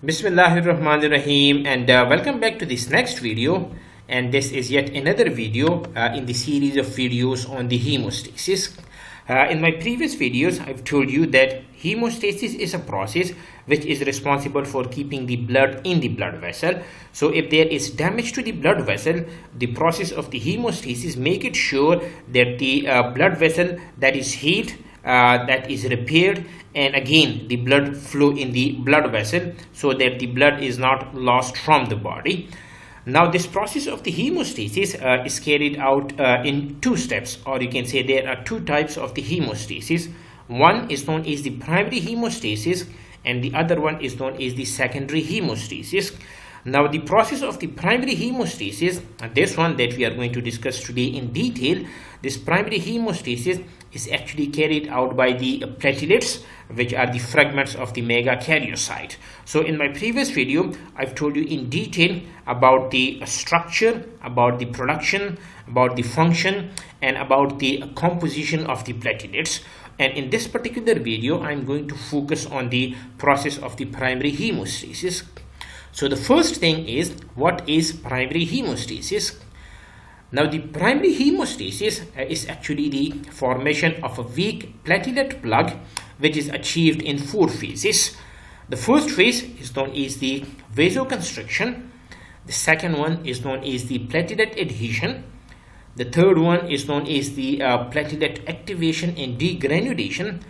Bismillahirrahmanirrahim, and welcome back to this next video. And this is yet another video in the series of videos on the hemostasis. In my previous videos, I've told you that hemostasis is a process which is responsible for keeping the blood in the blood vessel. So if there is damage to the blood vessel, the process of the hemostasis make it sure that the blood vessel that is healed, that is repaired, and again the blood flow in the blood vessel so that the blood is not lost from the body. Now this process of the hemostasis is carried out in two steps, or you can say there are two types of the hemostasis. One is known as the primary hemostasis and the other one is known as the secondary hemostasis. Now the process of the primary hemostasis, this one that we are going to discuss today in detail, this primary hemostasis is actually carried out by the platelets, which are the fragments of the megakaryocyte. So in my previous video, I've told you in detail about the structure, about the production, about the function, and about the composition of the platelets. And in this particular video, I'm going to focus on the process of the primary hemostasis. So the first thing is, what is primary hemostasis? Now the primary hemostasis is actually the formation of a weak platelet plug which is achieved in four phases. The first phase is known as the vasoconstriction. The second one is known as the platelet adhesion. The third one is known as the platelet activation and degranulation.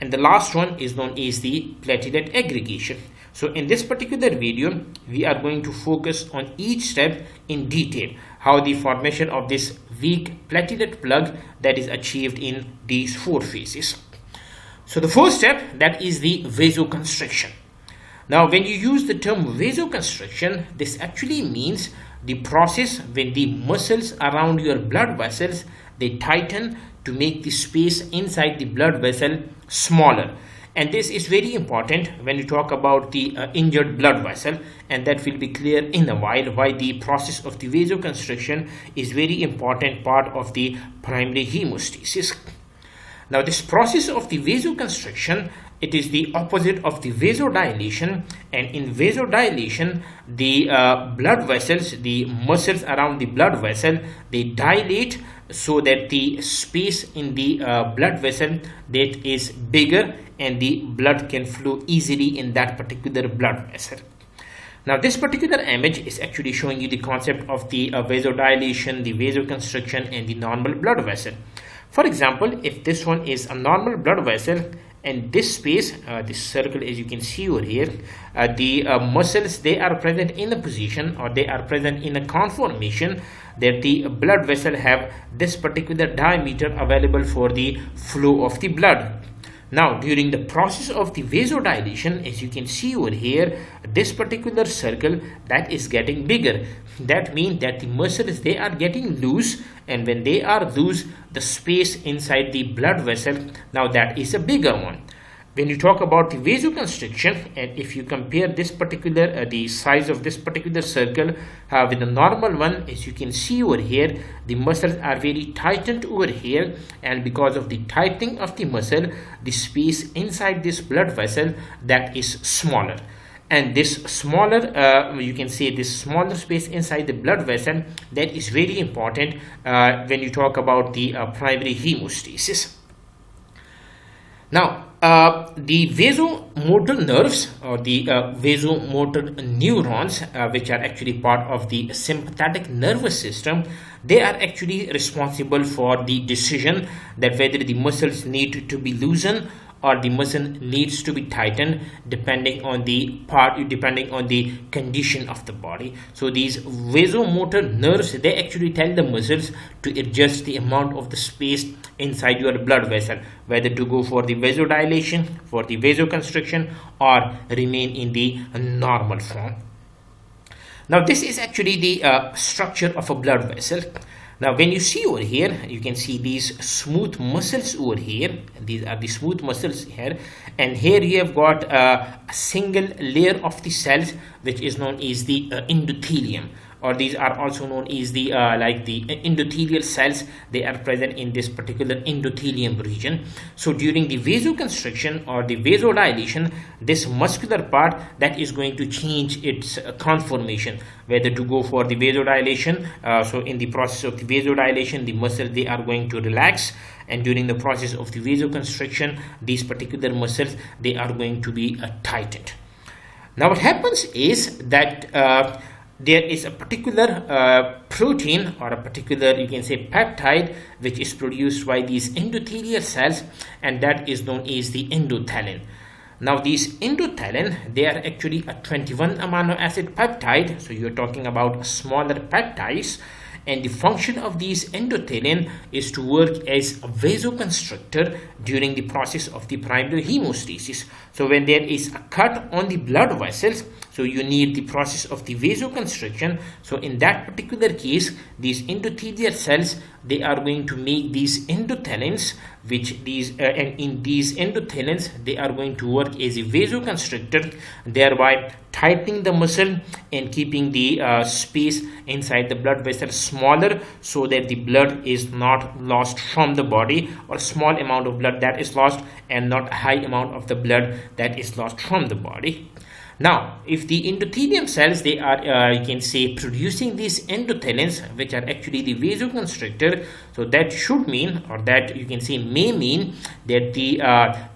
And the last one is known as the platelet aggregation. So in this particular video, we are going to focus on each step in detail, how the formation of this weak platelet plug that is achieved in these four phases. So the first step, that is the vasoconstriction. Now when you use the term vasoconstriction, this actually means the process when the muscles around your blood vessels, they tighten to make the space inside the blood vessel smaller. And this is very important when you talk about the injured blood vessel, and that will be clear in a while why the process of the vasoconstriction is very important part of the primary hemostasis. Now this process of the vasoconstriction, it is the opposite of the vasodilation, and in vasodilation the blood vessels, the muscles around the blood vessel, they dilate so that the space in the blood vessel that is bigger and the blood can flow easily in that particular blood vessel. Now this particular image is actually showing you the concept of the vasodilation, the vasoconstriction, and the normal blood vessel. For example, if this one is a normal blood vessel, and this space, this circle as you can see over here, the muscles, they are present in a position, or they are present in a conformation that the blood vessel have this particular diameter available for the flow of the blood. Now during the process of the vasodilation, as you can see over here, this particular circle that is getting bigger. That means that the muscles, they are getting loose, and when they are loose, the space inside the blood vessel, now that is a bigger one. When you talk about the vasoconstriction, and if you compare this particular the size of this particular circle with the normal one, as you can see over here, the muscles are very tightened over here, and because of the tightening of the muscle, the space inside this blood vessel that is smaller. And this smaller, you can say this smaller space inside the blood vessel, that is very important when you talk about the primary hemostasis. Now the vasomotor nerves, or the vasomotor neurons, which are actually part of the sympathetic nervous system, they are actually responsible for the decision that whether the muscles need to be loosened or the muscle needs to be tightened, depending on the condition of the body. So these vasomotor nerves, they actually tell the muscles to adjust the amount of the space inside your blood vessel, whether to go for the vasodilation, for the vasoconstriction, or remain in the normal form. Now this is actually the structure of a blood vessel. Now when you see over here, you can see these smooth muscles over here. These are the smooth muscles here, and here you have got a single layer of the cells which is known as the endothelium, or these are also known as the like the endothelial cells. They are present in this particular endothelium region. So during the vasoconstriction or the vasodilation, this muscular part that is going to change its conformation, whether to go for the vasodilation. So in the process of the vasodilation, the muscle, they are going to relax, and during the process of the vasoconstriction, these particular muscles, they are going to be tightened. Now what happens is that there is a particular protein, or a particular, you can say, peptide, which is produced by these endothelial cells, and that is known as the endothelin. Now these endothelin, they are actually a 21 amino acid peptide, so you're talking about smaller peptides, and the function of these endothelin is to work as a vasoconstrictor during the process of the primary hemostasis. So when there is a cut on the blood vessels, so you need the process of the vasoconstriction. So in that particular case, these endothelial cells, they are going to make these endothelins, which these and in these endothelins, they are going to work as a vasoconstrictor, thereby tightening the muscle and keeping the space inside the blood vessel smaller, so that the blood is not lost from the body, or small amount of blood that is lost, and not a high amount of the blood that is lost from the body. Now, if the endothelium cells, they are, you can say, producing these endothelins, which are actually the vasoconstrictor, so that should mean, or that you can say may mean, that the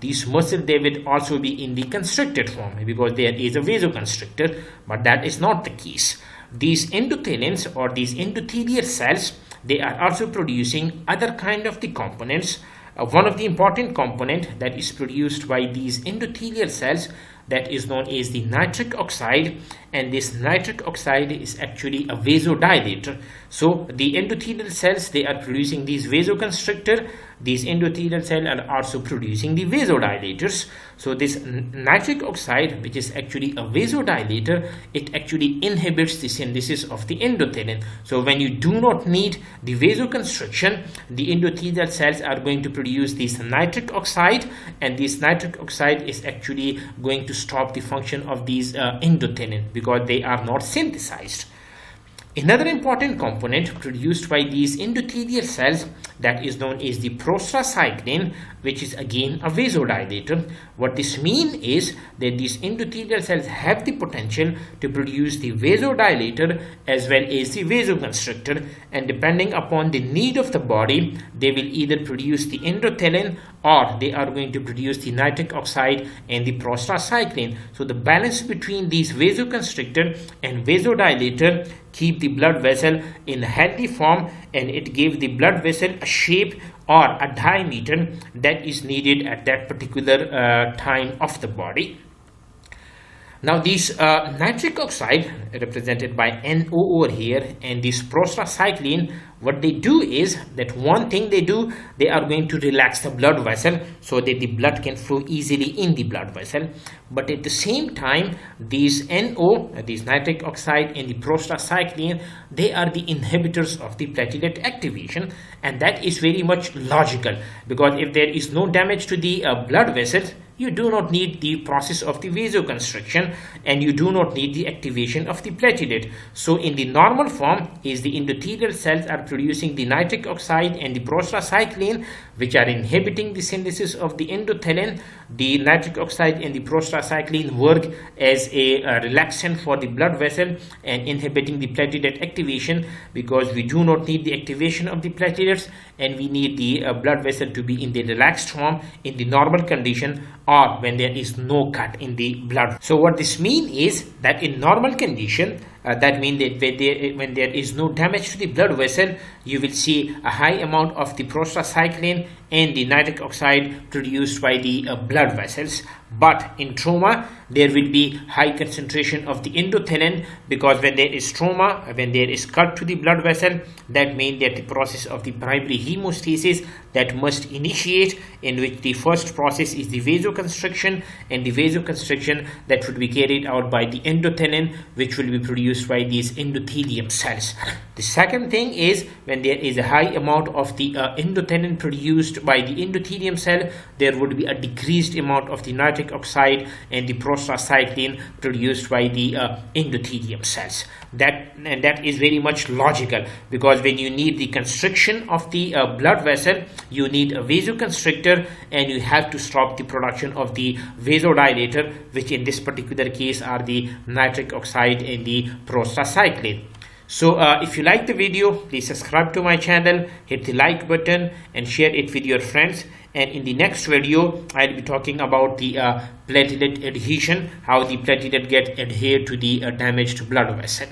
these muscles, they will also be in the constricted form, because there is a vasoconstrictor, but that is not the case. These endothelins, or these endothelial cells, they are also producing other kind of the components. One of the important component that is produced by these endothelial cells, that is known as the nitric oxide, and this nitric oxide is actually a vasodilator. So the endothelial cells, they are producing these vasoconstrictor. These endothelial cells are also producing the vasodilators. So this nitric oxide, which is actually a vasodilator, it actually inhibits the synthesis of the endothelin. So when you do not need the vasoconstriction, the endothelial cells are going to produce this nitric oxide, and this nitric oxide is actually going to stop the function of these endothelin, because they are not synthesized. Another important component produced by these endothelial cells, that is known as the prostacyclin, which is again a vasodilator. What this means is that these endothelial cells have the potential to produce the vasodilator as well as the vasoconstrictor, and depending upon the need of the body, they will either produce the endothelin, or they are going to produce the nitric oxide and the prostacyclin. So the balance between these vasoconstrictor and vasodilator keep the blood vessel in a healthy form, and it gives the blood vessel a shape or a diameter that is needed at that particular time of the body. Now these nitric oxide, represented by NO over here, and this prostacyclin, what they do is that one thing they do, they are going to relax the blood vessel so that the blood can flow easily in the blood vessel. But at the same time, these NO, these nitric oxide and the prostacyclin, they are the inhibitors of the platelet activation, and that is very much logical, because if there is no damage to the blood vessels, you do not need the process of the vasoconstriction, and you do not need the activation of the platelet. So in the normal form is the endothelial cells are producing the nitric oxide and the prostacyclin, which are inhibiting the synthesis of the endothelin. The nitric oxide and the prostacyclin work as a relaxant for the blood vessel and inhibiting the platelet activation, because we do not need the activation of the platelets, and we need the blood vessel to be in the relaxed form in the normal condition, or when there is no cut in the blood. So what this means is that in normal condition, that means that when there is no damage to the blood vessel, you will see a high amount of the prostacyclin and the nitric oxide produced by the blood vessels. But in trauma, there will be high concentration of the endothelin, because when there is trauma, when there is cut to the blood vessel, that means that the process of the primary hemostasis that must initiate, in which the first process is the vasoconstriction, and the vasoconstriction that would be carried out by the endothelin, which will be produced produced by these endothelium cells. The second thing is when there is a high amount of the endothelin produced by the endothelium cell, there would be a decreased amount of the nitric oxide and the prostacyclin produced by the endothelium cells. That is very much logical, because when you need the constriction of the blood vessel, you need a vasoconstrictor, and you have to stop the production of the vasodilator, which in this particular case are the nitric oxide and the prostacyclin. So if you like the video, please subscribe to my channel, hit the like button and share it with your friends. And in the next video, I'll be talking about the platelet adhesion, how the platelet get adhered to the damaged blood vessel.